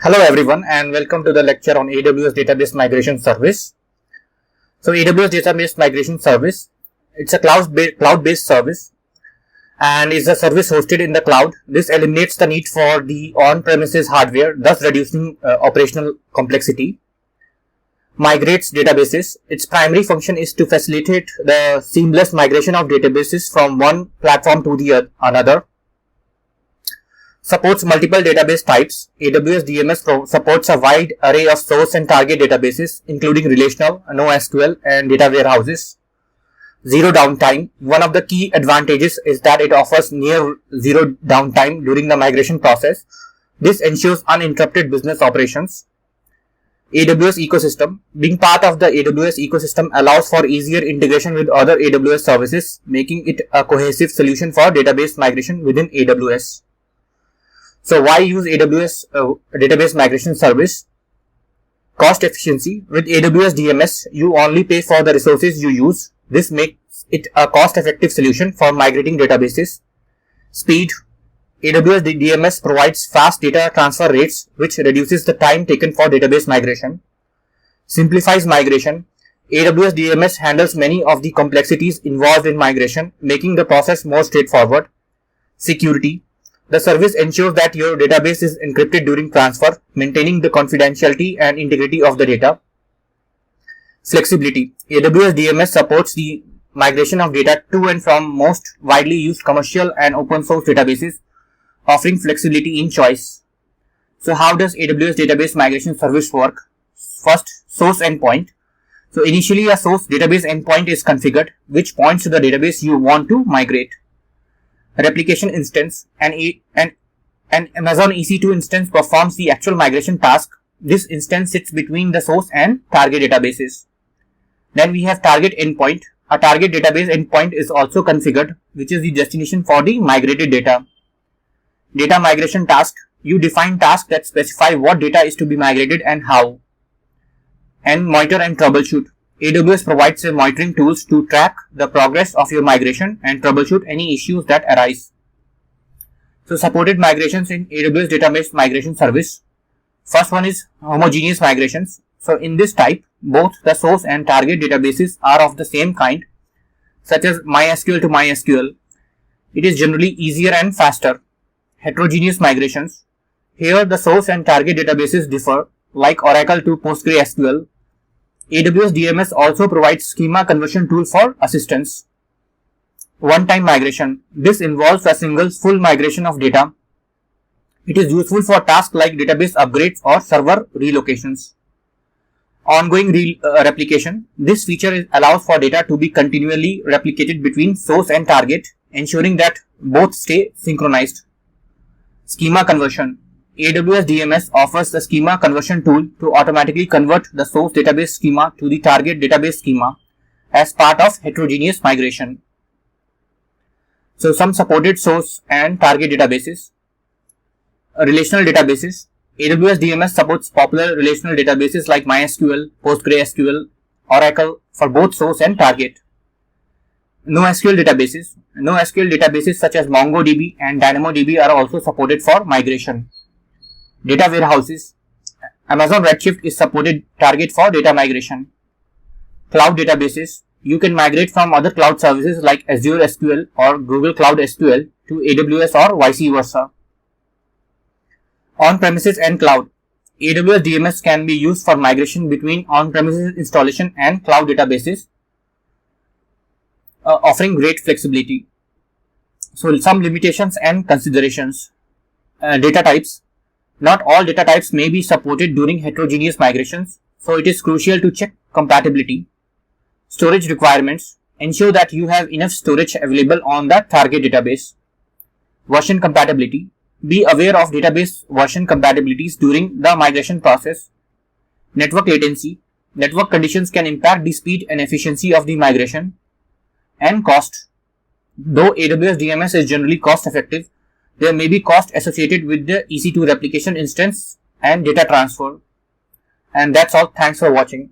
Hello everyone and welcome to the lecture on AWS Database Migration Service. So AWS Database Migration Service, it's a cloud-based service and is a service hosted in the cloud. This eliminates the need for the on-premises hardware, thus reducing operational complexity. Migrates databases. Its primary function is to facilitate the seamless migration of databases from one platform to the another. Supports multiple database types. AWS DMS supports a wide array of source and target databases, including relational, NoSQL, and data warehouses. Zero downtime. One of the key advantages is that it offers near zero downtime during the migration process. This ensures uninterrupted business operations. AWS ecosystem. Being part of the AWS ecosystem allows for easier integration with other AWS services, making it a cohesive solution for database migration within AWS. So why use AWS database migration service? Cost efficiency. With AWS DMS, you only pay for the resources you use. This makes it a cost-effective solution for migrating databases. Speed. AWS DMS provides fast data transfer rates, which reduces the time taken for database migration. Simplifies migration. AWS DMS handles many of the complexities involved in migration, making the process more straightforward. Security. The service ensures that your database is encrypted during transfer, maintaining the confidentiality and integrity of the data. Flexibility. AWS DMS supports the migration of data to and from most widely used commercial and open source databases, offering flexibility in choice. So how does AWS database migration service work? First, source endpoint. So initially a source database endpoint is configured, which points to the database you want to migrate. Replication instance. An Amazon EC2 instance performs the actual migration task. This instance sits between the source and target databases. Then we have target endpoint. A target database endpoint is also configured, which is the destination for the migrated data. Data migration task. You define tasks that specify what data is to be migrated and how. And monitor and troubleshoot. AWS provides monitoring tools to track the progress of your migration and troubleshoot any issues that arise. So supported migrations in AWS Database Migration Service. First one is homogeneous migrations. So in this type, both the source and target databases are of the same kind, such as MySQL to MySQL. It is generally easier and faster. Heterogeneous migrations. Here the source and target databases differ, like Oracle to PostgreSQL. AWS DMS also provides schema conversion tool for assistance. One-time migration. This involves a single full migration of data. It is useful for tasks like database upgrades or server relocations. Ongoing replication. This feature allows for data to be continually replicated between source and target, ensuring that both stay synchronized. Schema conversion. AWS DMS offers the schema conversion tool to automatically convert the source database schema to the target database schema as part of heterogeneous migration. So some supported source and target databases. Relational databases. AWS DMS supports popular relational databases like MySQL, PostgreSQL, Oracle for both source and target. NoSQL databases. NoSQL databases such as MongoDB and DynamoDB are also supported for migration. Data warehouses. Amazon Redshift is supported target for data migration. Cloud databases. You can migrate from other cloud services like Azure SQL or Google Cloud SQL to AWS or vice versa. On-premises and cloud. AWS DMS can be used for migration between on-premises installation and cloud databases, offering great flexibility. So some limitations and considerations. Data types. Not all data types may be supported during heterogeneous migrations, so it is crucial to check compatibility. Storage requirements. Ensure that you have enough storage available on the target database. Version compatibility. Be aware of database version compatibilities during the migration process. Network latency. Network conditions can impact the speed and efficiency of the migration. And cost. Though AWS DMS is generally cost effective, there may be cost associated with the EC2 replication instance and data transfer. And that's all. Thanks for watching.